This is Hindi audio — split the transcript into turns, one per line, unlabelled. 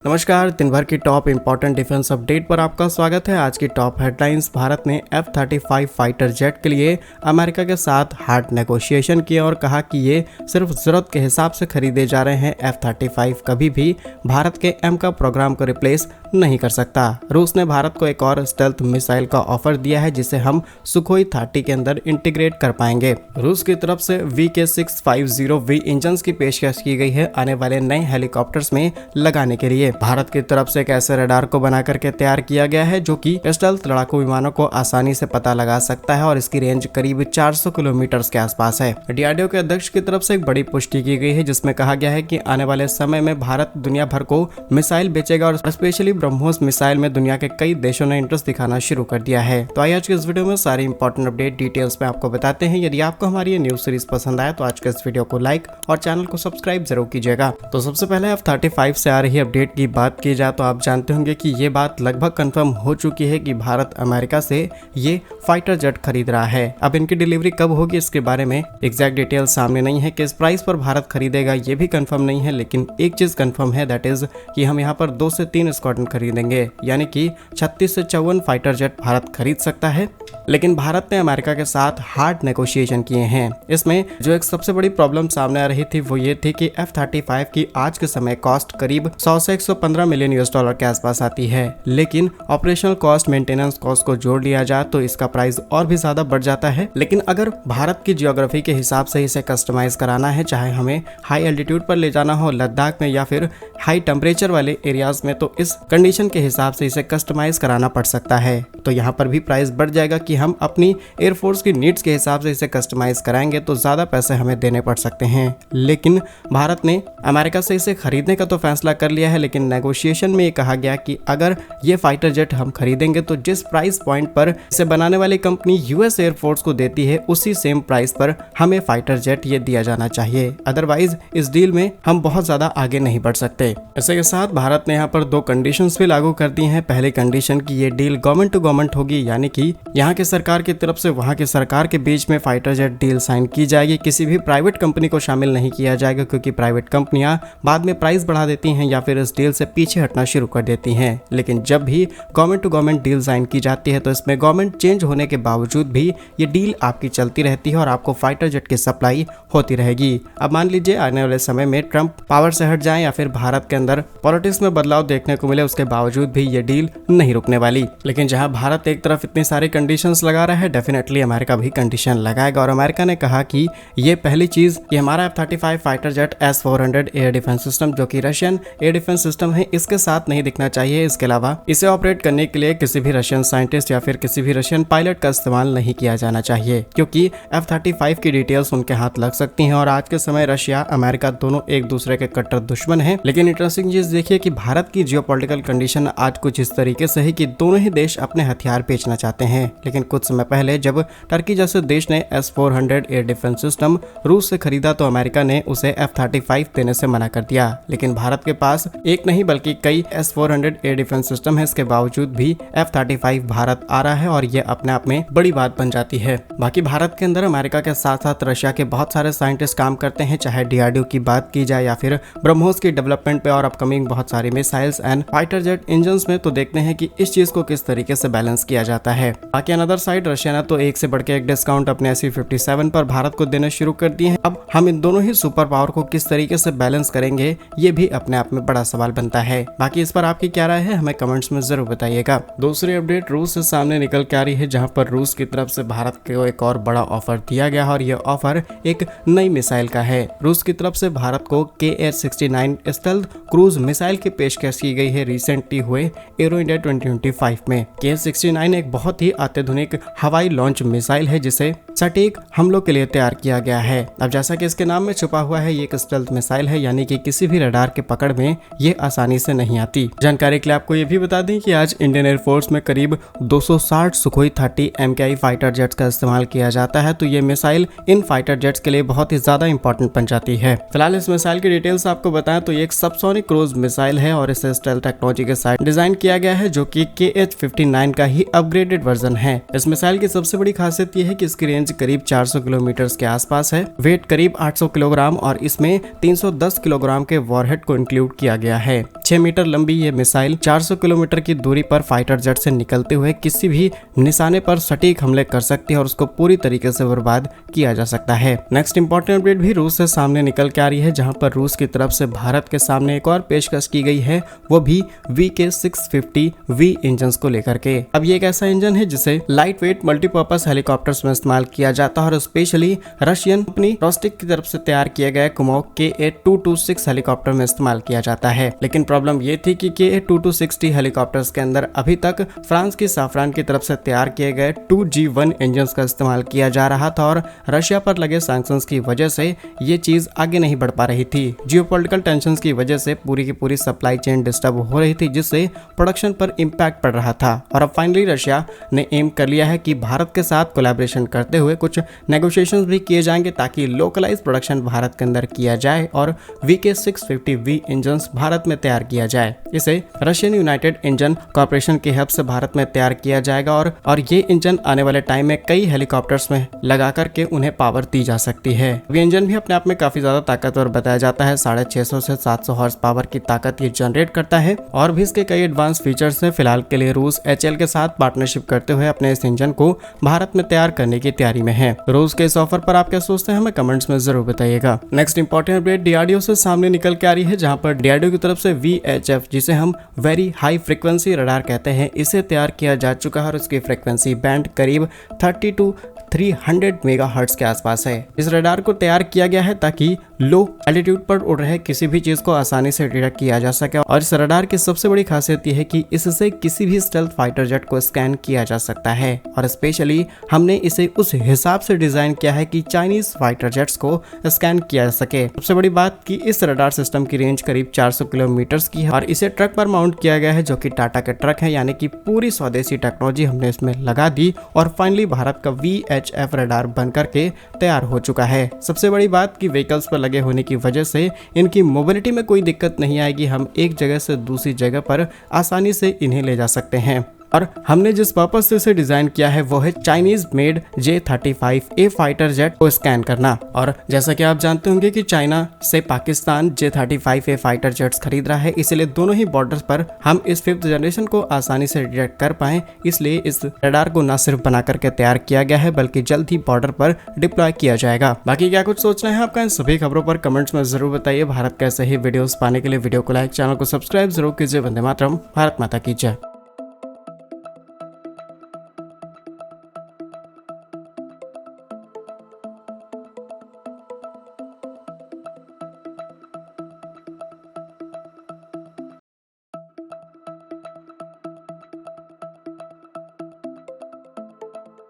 नमस्कार, दिन भर की टॉप इंपॉर्टेंट डिफेंस अपडेट पर आपका स्वागत है। आज की टॉप हेडलाइंस। भारत ने F-35 फाइटर जेट के लिए अमेरिका के साथ हार्ड नेगोशिएशन किए और कहा कि ये सिर्फ जरूरत के हिसाब से खरीदे जा रहे हैं। F-35 कभी भी भारत के MCA प्रोग्राम को रिप्लेस नहीं कर सकता। रूस ने भारत को एक और स्टेल्थ मिसाइल का ऑफर दिया है जिसे हम सुखोई 30 के अंदर इंटीग्रेट कर पाएंगे। रूस की तरफ से VK650V इंजन की पेशकश की गई है आने वाले नए हेलीकॉप्टर्स में लगाने के लिए। भारत की तरफ से एक ऐसे रडार को बना करके तैयार किया गया है जो कि स्टेल्थ लड़ाकू विमानों को आसानी से पता लगा सकता है और इसकी रेंज करीब 400 किलोमीटर के आसपास है। DRDO के अध्यक्ष की तरफ से एक बड़ी पुष्टि की गई है जिसमें कहा गया है कि आने वाले समय में भारत दुनिया भर को मिसाइल बेचेगा और स्पेशली ब्रह्मोस मिसाइल में दुनिया के कई देशों ने इंटरेस्ट दिखाना शुरू कर दिया है। तो आज के इस वीडियो में सारी इंपॉर्टेंट अपडेट डिटेल्स में आपको बताते हैं। यदि आपको हमारी ये न्यूज सीरीज पसंद आए तो आज के इस वीडियो को लाइक और चैनल को सब्सक्राइब जरूर कीजिएगा। तो सबसे पहले F-35 से आ रही अपडेट की बात की जाए तो आप जानते होंगे कि ये बात लगभग कंफर्म हो चुकी है कि भारत अमेरिका से ये फाइटर जेट खरीद रहा है। अब इनकी डिलीवरी कब होगी इसके बारे में एग्जैक्ट डिटेल सामने नहीं है। किस प्राइस पर भारत खरीदेगा ये भी कंफर्म नहीं है, लेकिन एक चीज कंफर्म है, दैट इज कि हम यहाँ पर 2 से 3 स्क्वाड्रन खरीदेंगे, यानी कि 36 से 54 फाइटर जेट भारत खरीद सकता है। लेकिन भारत ने अमेरिका के साथ हार्ड नेगोशिएशन किए हैं। इसमें जो एक सबसे बड़ी प्रॉब्लम सामने आ रही थी वो ये थी कि F-35 की आज के समय कॉस्ट करीब 100 से 115 मिलियन US$ के आसपास आती है, लेकिन ऑपरेशनल कॉस्ट, मेंटेनेंस कॉस्ट को जोड़ लिया जाए तो इसका प्राइस और भी ज्यादा बढ़ जाता है। लेकिन अगर भारत की जियोग्राफी के हिसाब से इसे कस्टमाइज कराना है, चाहे हमें हाई एल्टीट्यूड पर ले जाना हो लद्दाख में या फिर हाई टेम्परेचर वाले एरियाज में, तो इस कंडीशन के हिसाब से इसे कस्टमाइज कराना पड़ सकता है। तो यहाँ पर भी प्राइस बढ़ जाएगा कि हम अपनी एयरफोर्स की नीड्स के हिसाब से इसे कस्टमाइज कराएंगे तो ज्यादा पैसे हमें देने पड़ सकते हैं। लेकिन भारत ने अमेरिका से इसे खरीदने का तो फैसला कर लिया है, लेकिन नेगोशिएशन में ये कहा गया कि अगर ये फाइटर जेट हम खरीदेंगे तो जिस प्राइस पॉइंट पर इसे बनाने वाली कंपनी US एयरफोर्स को देती है उसी सेम प्राइस पर हमें फाइटर जेट ये दिया जाना चाहिए। अदरवाइज इस डील में हम बहुत ज्यादा आगे नहीं बढ़ सकते। इसी के साथ भारत ने यहाँ पर 2 कंडीशंस भी लागू कर दी हैं। पहली कंडीशन की ये डील गवर्नमेंट टू गवर्नमेंट होगी, यानी कि यहाँ की सरकार की तरफ से वहाँ की सरकार के बीच में फाइटर जेट डील साइन की जाएगी। किसी भी प्राइवेट कंपनी को शामिल नहीं किया जाएगा, क्योंकि प्राइवेट कंपनियां बाद में प्राइस बढ़ा देती हैं या फिर इस डील से पीछे हटना शुरू कर देती हैं। लेकिन जब भी government to government deal sign की जाती है तो इसमें गवर्नमेंट चेंज होने के बावजूद भी ये डील आपकी चलती रहती है और आपको फाइटर जेट की सप्लाई होती रहेगी। अब मान लीजिए आने वाले समय में ट्रंप पावर से हट जाए या फिर भारत के अंदर पॉलिटिक्स में बदलाव देखने को मिले, उसके बावजूद भी ये डील नहीं रुकने वाली। लेकिन जहां भारत एक तरफ इतनी सारी कंडीशंस लगा रहा है, डेफिनेटली अमेरिका भी कंडीशन लगाएगा। और अमेरिका ने कहा कि ये पहली चीज कि हमारा F-35 fighter jet S-400 air defence system, जो कि रशियन एयर डिफेंस सिस्टम है, इसके साथ नहीं दिखना चाहिए। इसके अलावा इसे ऑपरेट करने के लिए किसी भी रशियन साइंटिस्ट या फिर किसी भी रशियन पायलट का इस्तेमाल नहीं किया जाना चाहिए, क्योंकि F-35 की डिटेल्स उनके हाथ लग सकती हैं। और आज के समय रशिया अमेरिका दोनों एक दूसरे के कट्टर दुश्मन हैं। लेकिन इंटरेस्टिंग चीज देखिए कि भारत की जियोपॉलिटिकल कंडीशन आज कुछ इस तरीके से है कि दोनों ही देश अपने हथियार बेचना चाहते हैं। लेकिन कुछ समय पहले जब टर्की जैसे देश ने S-400 एयर डिफेंस सिस्टम रूस से खरीदा तो अमेरिका ने उसे F-35 देने से मना कर दिया। लेकिन भारत के पास एक नहीं बल्कि कई S-400 एयर डिफेंस सिस्टम है, इसके बावजूद भी F-35 भारत आ रहा है और ये अपने आप में बड़ी बात बन जाती है। बाकी भारत के अंदर अमेरिका के साथ साथ रशिया के बहुत सारे साइंटिस्ट काम करते हैं, चाहे DRDO की बात की जाए या फिर ब्रह्मोस की डेवलपमेंट पे और अपकमिंग बहुत सारी missiles and fighter jet engines में। तो देखते हैं कि इस चीज को किस तरीके से बैलेंस किया जाता है। बाकी अनदर साइड रशिया ने तो एक से बढ़ के एक डिस्काउंट अपने SU-57 पर भारत को देने शुरू कर दिए हैं। अब हम इन दोनों ही सुपर पावर को किस तरीके से बैलेंस करेंगे ये भी अपने आप में बड़ा सवाल बनता है। बाकी इस पर आपकी क्या राय है हमें कमेंट्स में जरूर बताइएगा। दूसरी अपडेट रूस से सामने निकल के आ रही है, जहां पर रूस की तरफ से भारत को एक और बड़ा ऑफर दिया गया और यह ऑफर एक नई मिसाइल का है। रूस की तरफ से भारत को KH-69 स्टेल्थ क्रूज मिसाइल की पेशकश की गई है रिसेंटली हुए एरो इंडिया 2025 में। KH-69 एक बहुत ही अत्याधुनिक हवाई लॉन्च मिसाइल है जिसे सटीक हमलों के लिए तैयार किया गया है। अब जैसा कि इसके नाम में छुपा हुआ है, ये एक स्टेल्थ मिसाइल है, यानी कि किसी भी रडार के पकड़ में ये आसानी से नहीं आती। जानकारी के लिए आपको ये भी बता दें कि आज इंडियन एयरफोर्स में करीब 260 सुखोई 30 MKI फाइटर जेट्स का इस्तेमाल किया जाता है। तो ये मिसाइल इन फाइटर जेट्स के लिए बहुत ही ज्यादा इंपॉर्टेंट बन जाती है। फिलहाल इस मिसाइल की डिटेल्स आपको बताएं तो ये एक सबसोनिक क्रूज मिसाइल है और इसे स्टेल्थ टेक्नोलॉजी के साथ डिजाइन किया गया है, जो कि KH-59 का ही अपग्रेडेड वर्जन है। इस मिसाइल की सबसे बड़ी खासियत ये है कि इसकी रेंज रेंज करीब 400 किलोमीटर के आसपास है। वेट करीब 800 किलोग्राम और इसमें 310 किलोग्राम के वॉरहेड को इंक्लूड किया गया है। 6 मीटर लंबी ये मिसाइल 400 किलोमीटर की दूरी पर फाइटर जेट से निकलते हुए किसी भी निशाने पर सटीक हमले कर सकती है और उसको पूरी तरीके से बर्बाद किया जा सकता है। नेक्स्ट इंपॉर्टेंट अपडेट भी रूस से सामने निकल के आ रही है, जहां पर रूस की तरफ से भारत के सामने एक और पेशकश की गई है, वो भी VK-650V इंजन को लेकर के। अब ये एक ऐसा इंजन है जिसे लाइट वेट मल्टीपर्पज हेलीकॉप्टर्स में इस्तेमाल किया जाता है और स्पेशली रशियन कंपनी रोस्टिक की तरफ से तैयार किए गए कुमोक KA-226 हेलीकॉप्टर में इस्तेमाल किया जाता है। लेकिन प्रॉब्लम ये थी कि KA-2260 हेलीकॉप्टर्स के अंदर अभी तक फ्रांस की साफरान की तरफ से तैयार किए गए 2G1 इंजन का इस्तेमाल किया जा रहा था और रशिया पर लगे सैंक्शंस की वजह से ये चीज आगे नहीं बढ़ पा रही थी। जियोपॉलिटिकल टेंशंस की वजह से पूरी की पूरी सप्लाई चेन डिस्टर्ब हो रही थी, जिससे प्रोडक्शन पर इम्पैक्ट पड़ रहा था। और अब फाइनली रशिया ने एम कर लिया है कि भारत के साथ कोलैबोरेशन करते हुए कुछ नेगोशिएशंस भी किए जाएंगे ताकि लोकलाइज प्रोडक्शन भारत के अंदर किया जाए और VK-650V इंजन भारत में तैयार किया जाए। इसे रशियन यूनाइटेड इंजन कॉर्पोरेशन की हेल्प से भारत में तैयार किया जाएगा और ये इंजन आने वाले टाइम में कई हेलीकॉप्टर्स में लगा करके उन्हें पावर दी जा सकती है। ये इंजन भी अपने आप में काफी ज्यादा ताकतवर बताया जाता है। 650 से 700 हॉर्स पावर की ताकत ये जनरेट करता है और भी इसके कई एडवांस फीचर्स हैं। फिलहाल के लिए रूस HAL के साथ पार्टनरशिप करते हुए अपने इस इंजन को भारत में तैयार करने की तैयारी में है। रूस के इस ऑफर पर आप क्या सोचते हैं, हमें कमेंट्स में जरूर बताइएगा। नेक्स्ट इंपॉर्टेंट अपडेट DRDO से सामने निकल के आ रही है, जहां पर DRDO की तरफ से VHF, जिसे हम वेरी हाई फ्रीक्वेंसी रडार कहते हैं, इसे तैयार किया जा चुका है और उसकी फ्रीक्वेंसी बैंड करीब 30 to 300 मेगाहर्ट्ज के आसपास है। इस रडार को तैयार किया गया है ताकि लो एल्टीट्यूड पर उड़ रहे किसी भी चीज को आसानी से डिटेक्ट किया जा सके और इस रडार की सबसे बड़ी खासियत यह है कि इससे किसी भी स्टेल्थ फाइटर जेट को स्कैन किया जा सकता है और स्पेशली हमने इसे उस हिसाब से डिजाइन किया है कि चाइनीज फाइटर जेट्स को स्कैन किया जा सके। सबसे बड़ी बात कि इस रडार सिस्टम की रेंज करीब 400 किलोमीटर की है और इसे ट्रक पर माउंट किया गया है, जो कि टाटा के ट्रक है, यानी कि पूरी स्वदेशी टेक्नोलॉजी हमने इसमें लगा दी और फाइनली भारत का VHF रडार बनकर के तैयार हो चुका है। सबसे बड़ी बात कि व्हीकल्स पर लगे होने की वजह से इनकी मोबिलिटी में कोई दिक्कत नहीं आएगी। हम एक जगह से दूसरी जगह पर आसानी से इन्हें ले जा सकते हैं और हमने जिस पर्पस से इसे डिजाइन किया है वो है Chinese made J-35A fighter jet को स्कैन करना। और जैसा कि आप जानते होंगे कि चाइना से पाकिस्तान J-35A फाइटर जेट्स खरीद रहा है, इसलिए दोनों ही बॉर्डर्स पर हम इस 5th जनरेशन को आसानी से डिटेक्ट कर पाए, इसलिए इस रडार को न सिर्फ बना करके तैयार किया गया है बल्कि जल्द ही बॉर्डर पर डिप्लॉय किया जाएगा। बाकी क्या कुछ सोचना है आपका इन सभी खबरों पर कमेंट्स में जरूर बताइए। भारत कैसे ही वीडियोस पाने के लिए वीडियो को लाइक, चैनल को सब्सक्राइब जरूर कीजिए। वंदे मातरम, भारत माता की जय।